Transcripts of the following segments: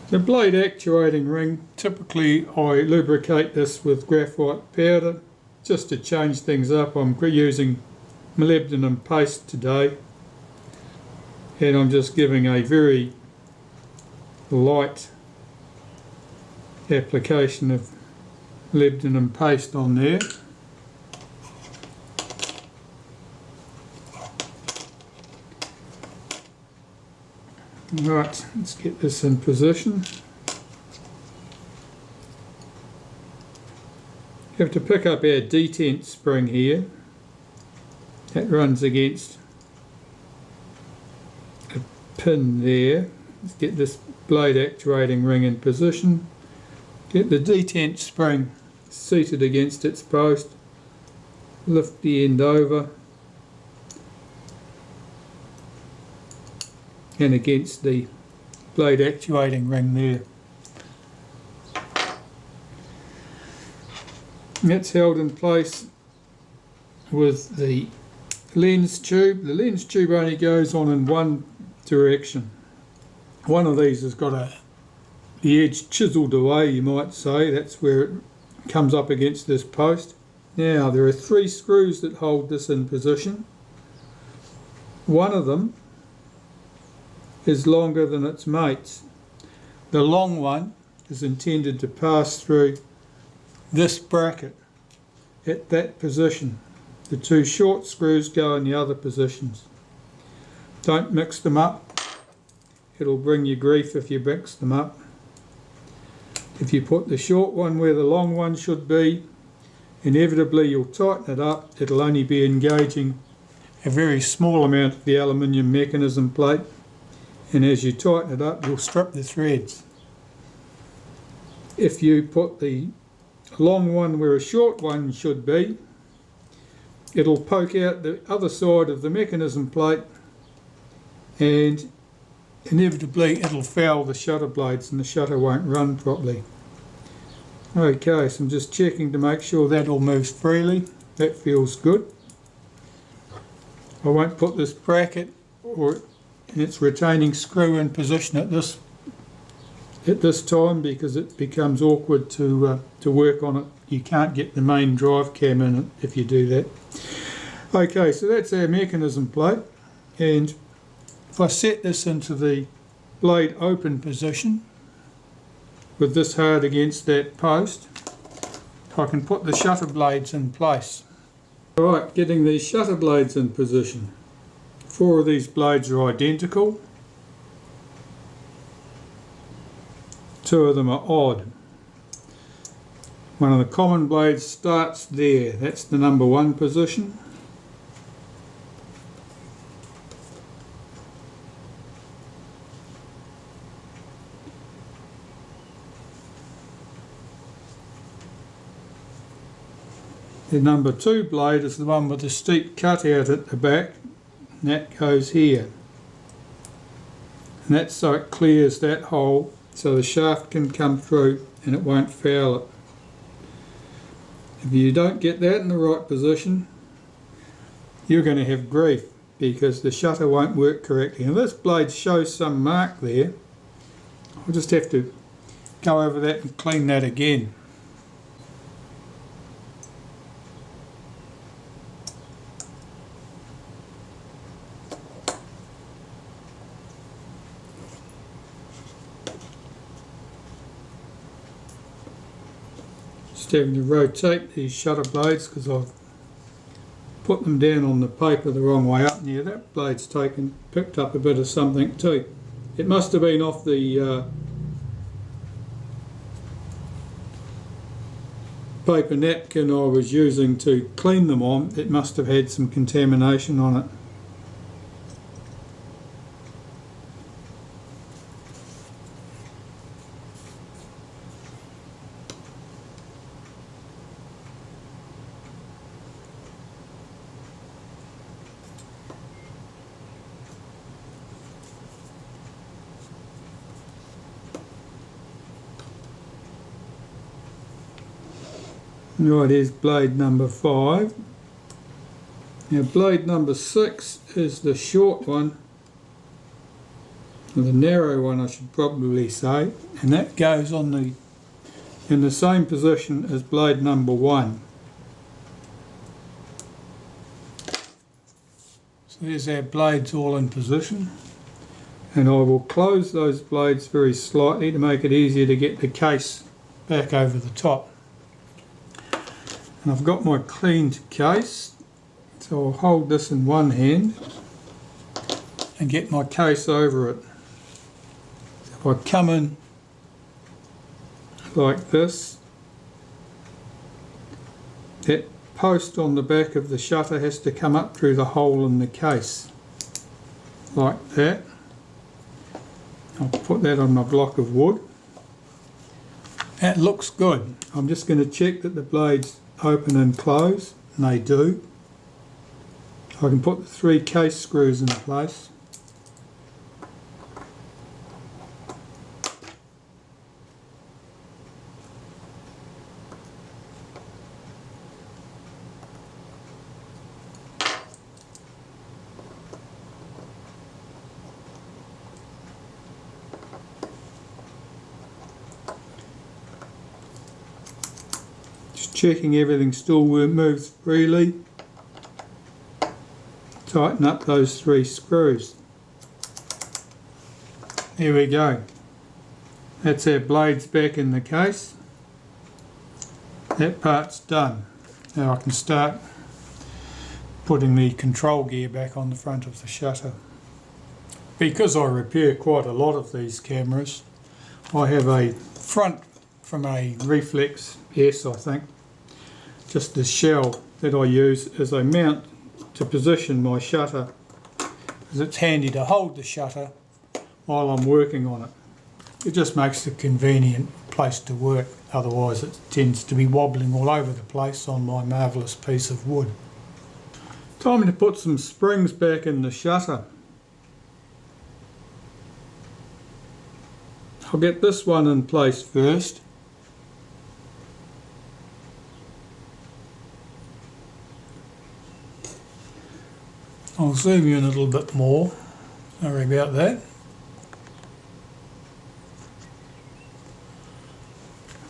The blade actuating ring, typically I lubricate this with graphite powder just to change things up. I'm using molybdenum paste today, and I'm just giving a very light application of molybdenum paste on there. Right, let's get this in position. You have to pick up our detent spring here. That runs against a pin there. Let's get this blade actuating ring in position. Get the detent spring seated against its post. Lift the end over and against the blade actuating ring there. And that's held in place with the lens tube. The lens tube only goes on in one direction. One of these has got the edge chiseled away, you might say. That's where it comes up against this post. Now there are 3 screws that hold this in position. One of them is longer than its mates. The long one is intended to pass through this bracket at that position. The 2 short screws go in the other positions. Don't mix them up. It'll bring you grief if you mix them up. If you put the short one where the long one should be, inevitably you'll tighten it up. It'll only be engaging a very small amount of the aluminium mechanism plate, and as you tighten it up you'll strip the threads. If you put the long one where a short one should be, it'll poke out the other side of the mechanism plate and inevitably it'll foul the shutter blades and the shutter won't run properly. Okay, so I'm just checking to make sure that all moves freely. That feels good. I won't put this bracket or its retaining screw in position at this time because it becomes awkward to work on it. You can't get the main drive cam in it if you do that. Okay, so that's our mechanism plate, and if I set this into the blade open position with this hard against that post, I can put the shutter blades in place. Alright, getting these shutter blades in position. 4 of these blades are identical. 2 of them are odd. One of the common blades starts there. That's the number 1 position. The number 2 blade is the one with the steep cutout at the back, and that goes here. And that's so it clears that hole so the shaft can come through and it won't foul it. If you don't get that in the right position, you're going to have grief because the shutter won't work correctly. And this blade shows some mark there. I'll just have to go over that and clean that again. Just having to rotate these shutter blades because I've put them down on the paper the wrong way up. Yeah, that blade's picked up a bit of something too. It must have been off the paper napkin I was using to clean them on. It must have had some contamination on it. Right, here's blade number 5. Now blade number 6 is the short one the narrow one I should probably say, and that goes on in the same position as blade number 1. So there's our blades all in position, and I will close those blades very slightly to make it easier to get the case back over the top. And I've got my cleaned case, so I'll hold this in one hand and get my case over it. So if I come in like this, that post on the back of the shutter has to come up through the hole in the case, like that. I'll put that on my block of wood. That looks good. I'm just going to check that the blades open and close, and they do. I can put the 3 case screws in place. Checking everything still moves freely. Tighten up those 3 screws. There we go. That's our blades back in the case. That part's done. Now I can start putting the control gear back on the front of the shutter. Because I repair quite a lot of these cameras, I have a front from a Reflex S, I think. Just the shell that I use as a mount to position my shutter, because it's handy to hold the shutter while I'm working on it. It just makes a convenient place to work, otherwise it tends to be wobbling all over the place on my marvellous piece of wood. Time to put some springs back in the shutter. I'll get this one in place first. I'll zoom you in a little bit more, sorry about that.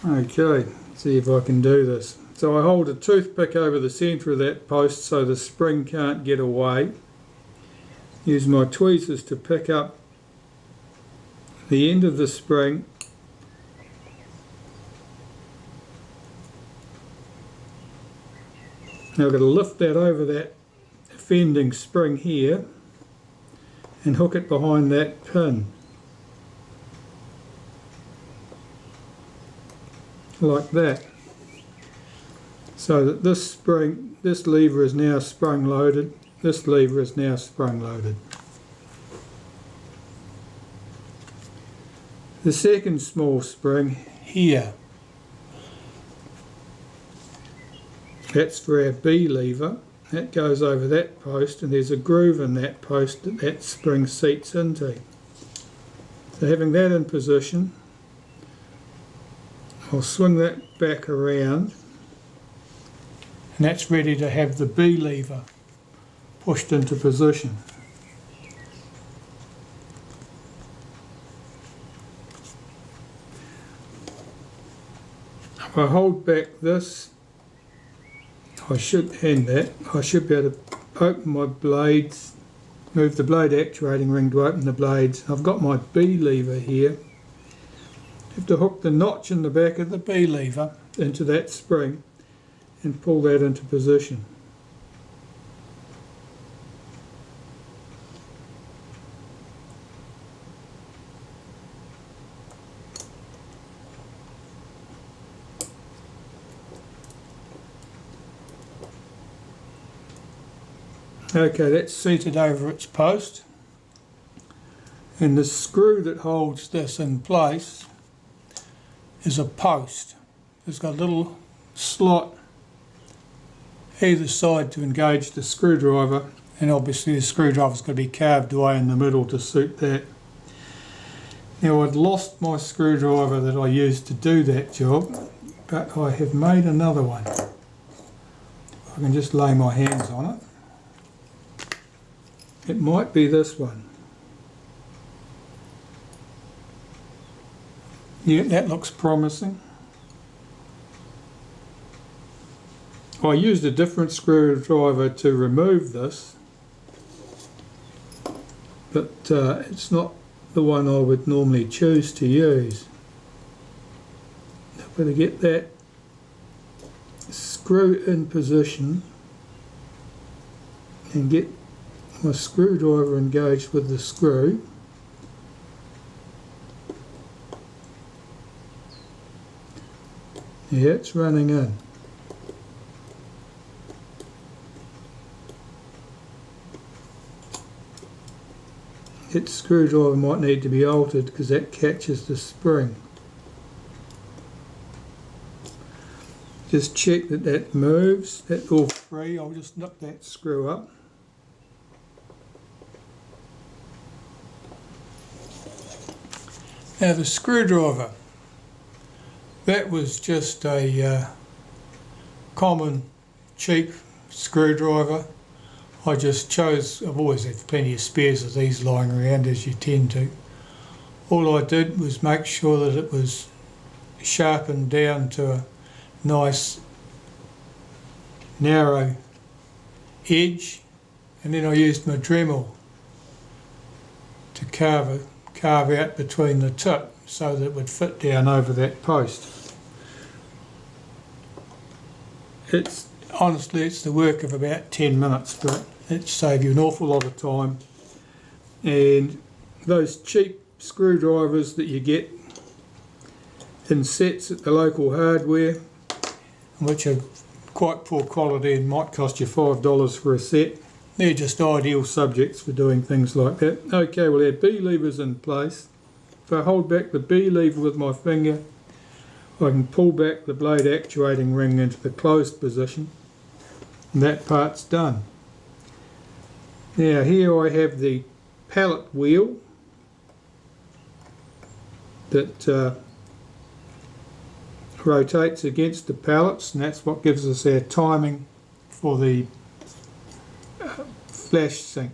Okay, see if I can do this. So I hold a toothpick over the centre of that post so the spring can't get away. Use my tweezers to pick up the end of the spring Now I've got to lift that over that offending spring here and hook it behind that pin, like that, so that this spring, this lever is now sprung loaded, this lever is now sprung loaded. The second small spring here, that's for our B lever, that goes over that post, and there's a groove in that post that that spring seats into. So having that in position, I'll swing that back around, and that's ready to have the B lever pushed into position. If I hold back this, I should be able to open my blades, move the blade actuating ring to open the blades. I've got my B lever here. I have to hook the notch in the back of the B lever into that spring and pull that into position. Okay, that's seated over its post, and the screw that holds this in place is a post. It's got a little slot either side to engage the screwdriver, and obviously the screwdriver's got to be carved away in the middle to suit that. Now, I'd lost my screwdriver that I used to do that job, but I have made another one. I can just lay my hands on it. It might be this one. Yeah, that looks promising. I used a different screwdriver to remove this, but it's not the one I would normally choose to use. I've got to get that screw in position and get my screwdriver engaged with the screw. Yeah, it's running in. Its screwdriver might need to be altered because that catches the spring. Just check that that moves. That's all free. I'll just nip that screw up. Now the screwdriver, that was just a common cheap screwdriver. I just chose, I've always had plenty of spares of these lying around, as you tend to. All I did was make sure that it was sharpened down to a nice narrow edge, and then I used my Dremel to carve out between the tip so that it would fit down over that post. Honestly, it's the work of about 10 minutes, but it saves you an awful lot of time. And those cheap screwdrivers that you get in sets at the local hardware, which are quite poor quality and might cost you $5 for a set, they're just ideal subjects for doing things like that. Okay, well, our B lever's in place. If I hold back the B lever with my finger, I can pull back the blade actuating ring into the closed position, and that part's done. Now here I have the pallet wheel that rotates against the pallets, and that's what gives us our timing for the flash sink.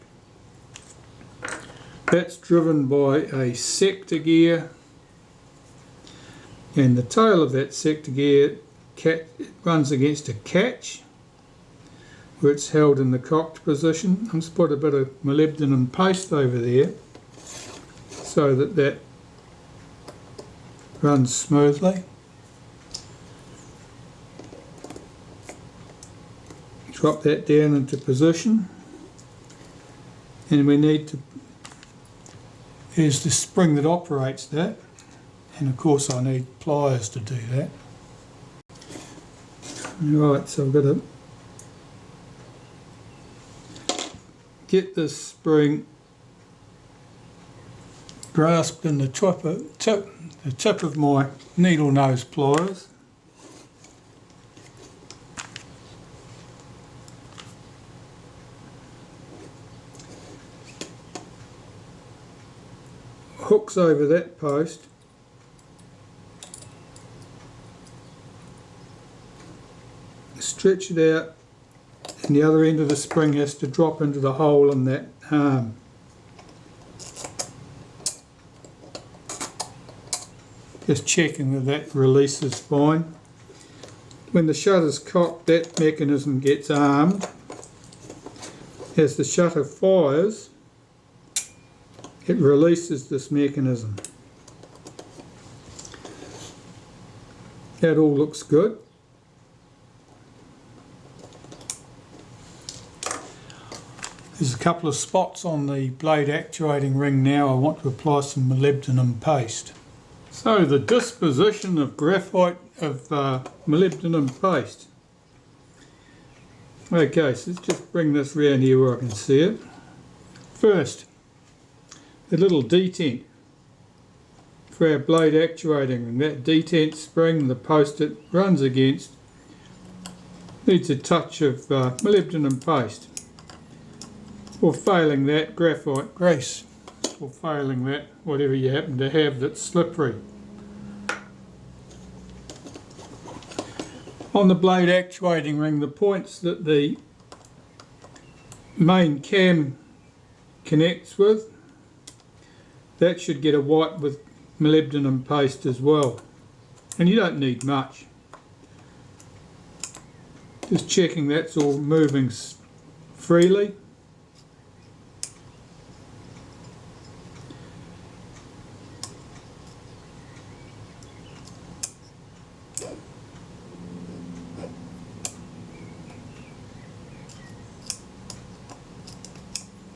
That's driven by a sector gear, and the tail of that sector gear runs against a catch where it's held in the cocked position. I'll just put a bit of molybdenum paste over there so that that runs smoothly. Drop that down into position, and we need to, here's the spring that operates that, and of course I need pliers to do that. Right, so I've got to get this spring grasped in the tip of my needle nose pliers. Hooks over that post, stretch it out, and the other end of the spring has to drop into the hole in that arm. Just checking that that releases fine. When the shutter's cocked, that mechanism gets armed. As the shutter fires, it releases this mechanism. That all looks good. There's a couple of spots on the blade actuating ring now. I want to apply some molybdenum paste. So the disposition of graphite of molybdenum paste. Okay, so let's just bring this round here where I can see it. First, the little detent for our blade actuating ring. That detent spring, the post it runs against, needs a touch of molybdenum paste. Or failing that, graphite grease. Or failing that, whatever you happen to have that's slippery. On the blade actuating ring, the points that the main cam connects with, that should get a wipe with molybdenum paste as well, and you don't need much. Just checking that's all moving freely.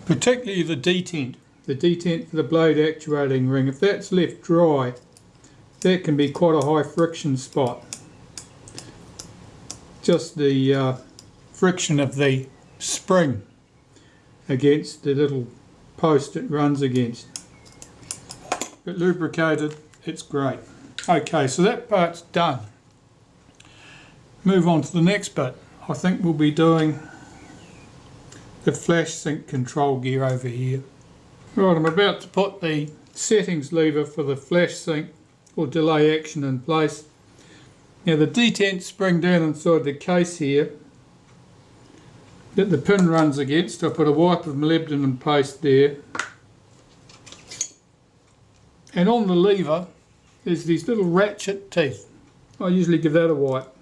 Particularly the detent for the blade actuating ring. If that's left dry, that can be quite a high friction spot. Just the friction of the spring against the little post it runs against. But lubricated, it's great. Okay, so that part's done. Move on to the next bit. I think we'll be doing the flash sync control gear over here. Right, I'm about to put the settings lever for the flash sync or delay action in place. Now the detent spring down inside the case here that the pin runs against, I put a wipe of molybdenum paste there. And on the lever there's these little ratchet teeth. I usually give that a wipe.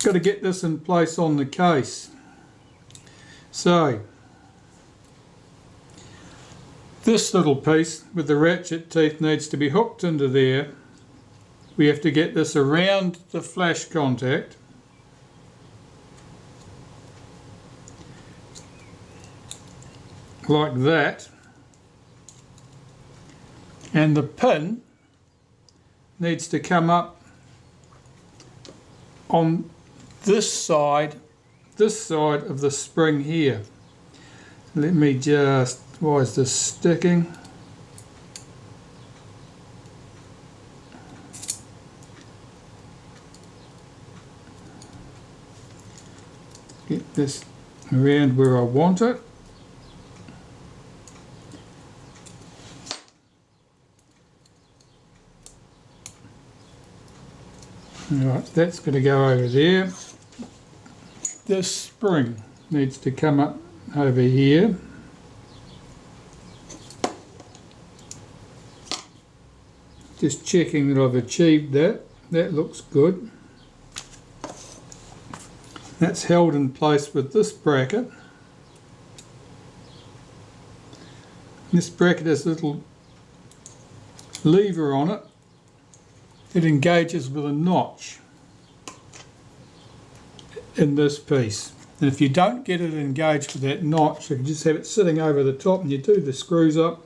Got to get this in place on the case. So this little piece with the ratchet teeth needs to be hooked into there. We have to get this around the flash contact. Like that. And the pin needs to come up on this side of the spring here. Let me just, why is this sticking? Get this around where I want it. Right, that's going to go over there. This spring needs to come up over here. Just checking that I've achieved that. That looks good. That's held in place with this bracket. This bracket has a little lever on it. It engages with a notch in this piece, and if you don't get it engaged with that notch, if you just have it sitting over the top and you do the screws up,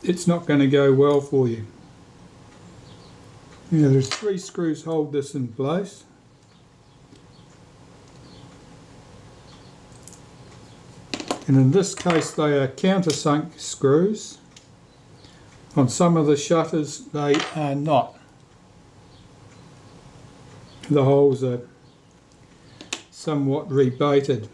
it's not going to go well for you. Now there's 3 screws hold this in place. And in this case they are countersunk screws. On some of the shutters they are not. The holes are somewhat rebaited.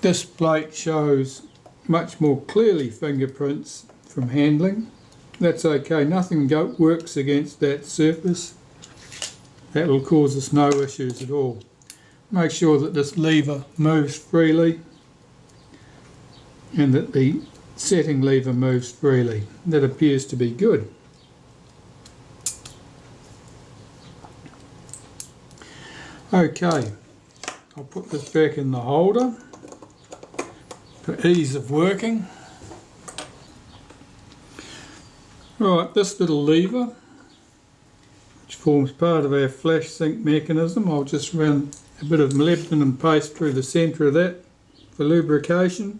This plate shows much more clearly fingerprints from handling. That's okay, nothing works against that surface. That will cause us no issues at all. Make sure that this lever moves freely and that the setting lever moves freely. That appears to be good. Okay, I'll put this back in the holder for ease of working. Right, this little lever, which forms part of our flash sync mechanism, I'll just run a bit of molybdenum paste through the centre of that for lubrication.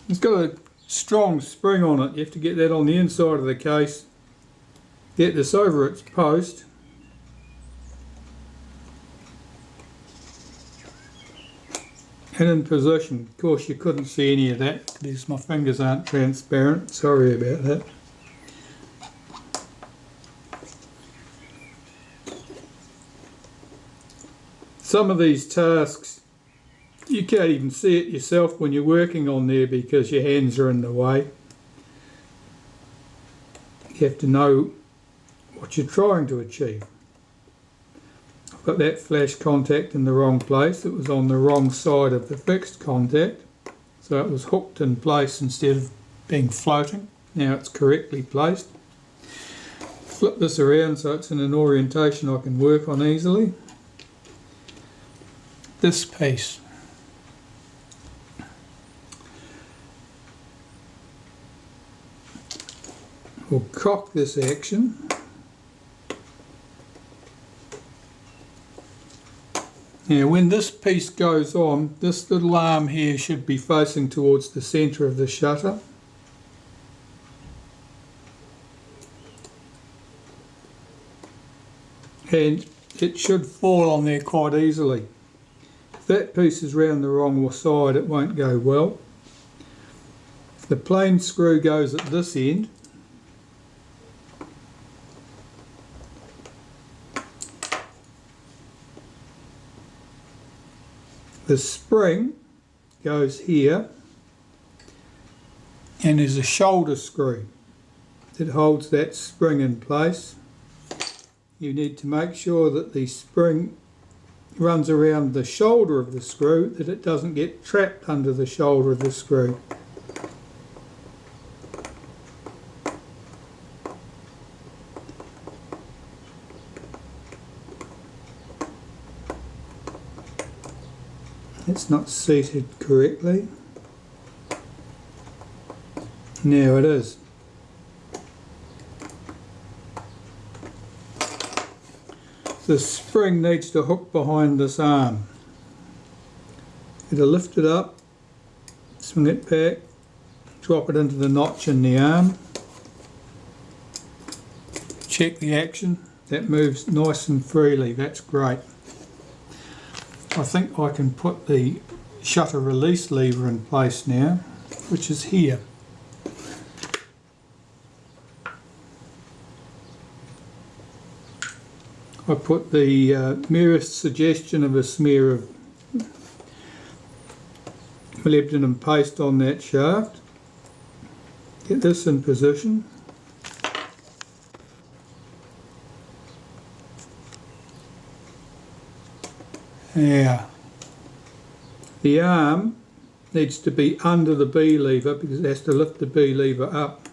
It's got a strong spring on it. You have to get that on the inside of the case. Get this over its post. And in position. Of course you couldn't see any of that because my fingers aren't transparent. Sorry about that. Some of these tasks you can't even see it yourself when you're working on there because your hands are in the way. You have to know what you're trying to achieve. I've got that flash contact in the wrong place. It was on the wrong side of the fixed contact, so it was hooked in place instead of being floating. Now it's correctly placed. Flip this around so it's in an orientation I can work on easily. This piece. We'll cock this action. Now when this piece goes on, this little arm here should be facing towards the centre of the shutter. And it should fall on there quite easily. If that piece is round the wrong side, it won't go well. The plain screw goes at this end. The spring goes here, and there's a shoulder screw that holds that spring in place. You need to make sure that the spring runs around the shoulder of the screw, that it doesn't get trapped under the shoulder of the screw. It's not seated correctly. Now it is. The spring needs to hook behind this arm. It'll lift it up, swing it back, drop it into the notch in the arm. Check the action. That moves nice and freely. That's great. I think I can put the shutter release lever in place now, which is here. I put the merest suggestion of a smear of molybdenum paste on that shaft. Get this in position. Now, the arm needs to be under the B lever because it has to lift the B lever up.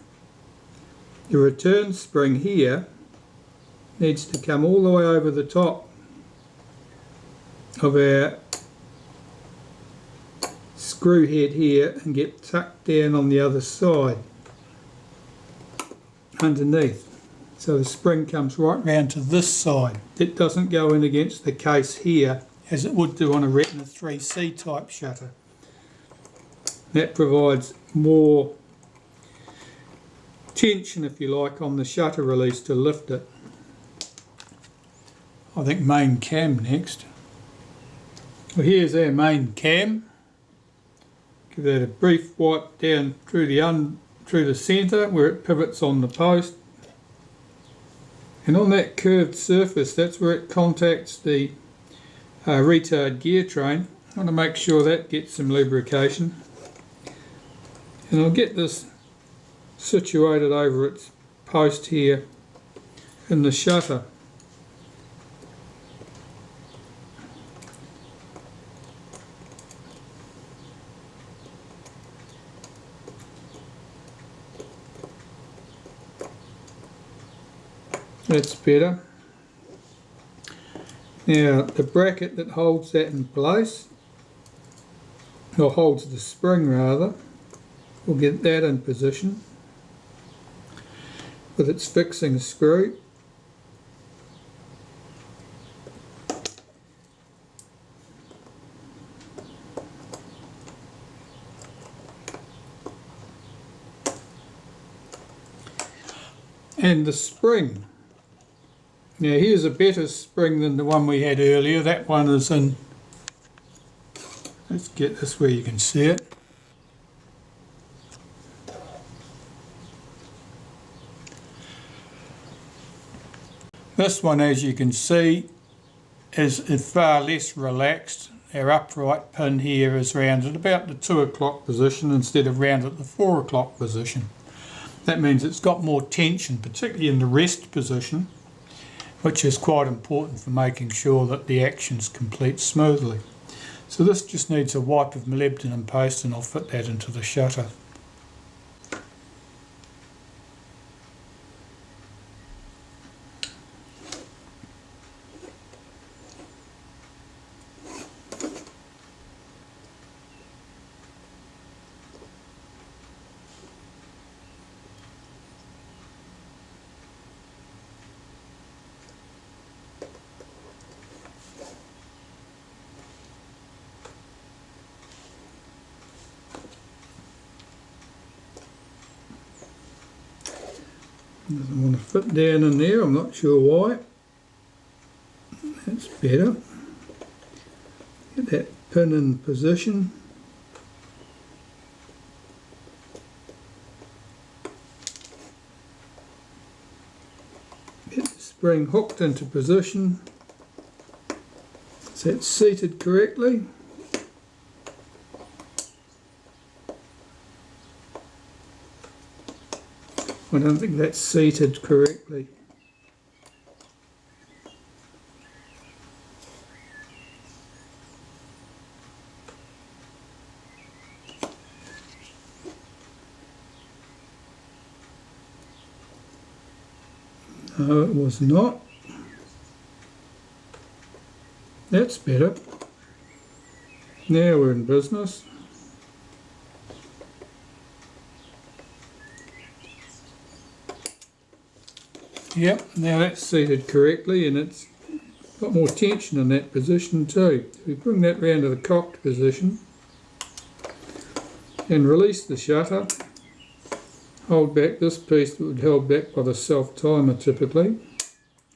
The return spring here needs to come all the way over the top of our screw head here and get tucked down on the other side underneath. So the spring comes right round to this side. It doesn't go in against the case here as it would do on a Retina 3C type shutter. That provides more tension, if you like, on the shutter release to lift it. I think main cam next. Well, here's our main cam. Give that a brief wipe down through the centre where it pivots on the post. And on that curved surface, that's where it contacts the retard gear train. I want to make sure that gets some lubrication. And I'll get this situated over its post here in the shutter. That's better. Now the bracket that holds that in place, or holds the spring rather, we'll get that in position with its fixing screw. And the spring. Now here's a better spring than the one we had earlier. That one is in, let's get this where you can see it. This one, as you can see, is far less relaxed. Our upright pin here is round at about the 2 o'clock position instead of round at the 4 o'clock position. That means it's got more tension, particularly in the rest position. which is quite important for making sure that the actions complete smoothly. So this just needs a wipe of molybdenum paste, and I'll fit that into the shutter. Doesn't want to fit down in there, I'm not sure why. That's better. Get that pin in position. Get the spring hooked into position. So it's seated correctly. I don't think that's seated correctly. No, it was not. That's better. Now we're in business. Yep, now that's seated correctly, and it's got more tension in that position too. We bring that round to the cocked position and release the shutter. Hold back this piece that would be held back by the self-timer typically,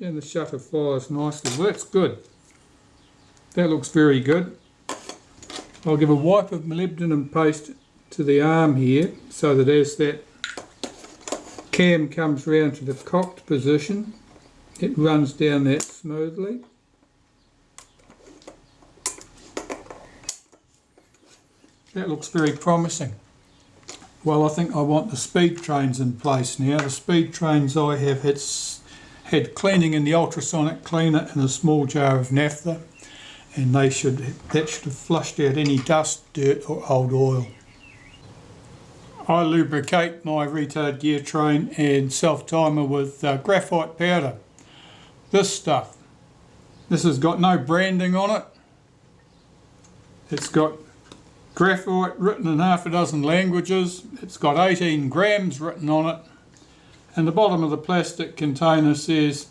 and the shutter fires nicely. Well, that's good. That looks very good. I'll give a wipe of molybdenum paste to the arm here, so that as that cam comes round to the cocked position, it runs down that smoothly. That looks very promising. Well, I think I want the speed trains in place now. The speed trains I have had cleaning in the ultrasonic cleaner in a small jar of naphtha, and that should have flushed out any dust, dirt or old oil. I lubricate my retard gear train and self-timer with graphite powder. This stuff. This has got no branding on it. It's got graphite written in half a dozen languages. It's got 18 grams written on it. And the bottom of the plastic container says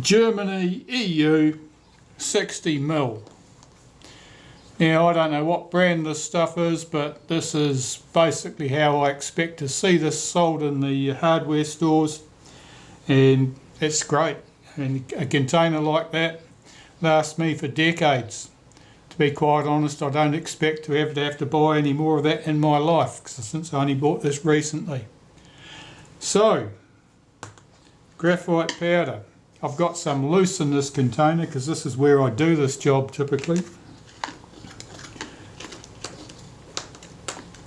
Germany, EU, 60 mil. Now, I don't know what brand this stuff is, but this is basically how I expect to see this sold in the hardware stores, and it's great. And a container like that lasts me for decades. To be quite honest, I don't expect to ever have to buy any more of that in my life, since I only bought this recently. So, graphite powder. I've got some loose in this container because this is where I do this job typically.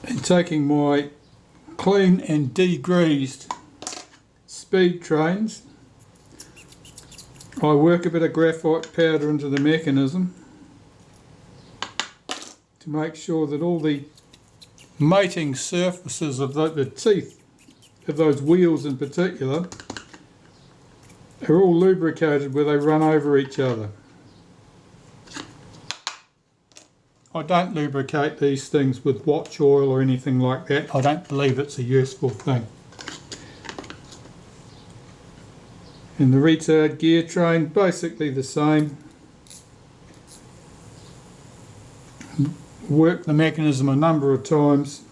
And taking my clean and degreased speed trains, I work a bit of graphite powder into the mechanism to make sure that all the mating surfaces of the teeth of those wheels in particular are all lubricated where they run over each other. I don't lubricate these things with watch oil or anything like that. I don't believe it's a useful thing. And the retard gear train, basically the same. Work the mechanism a number of times.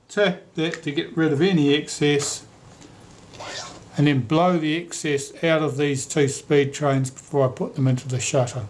Tap that to get rid of any excess, and then blow the excess out of these two speed trains before I put them into the shutter.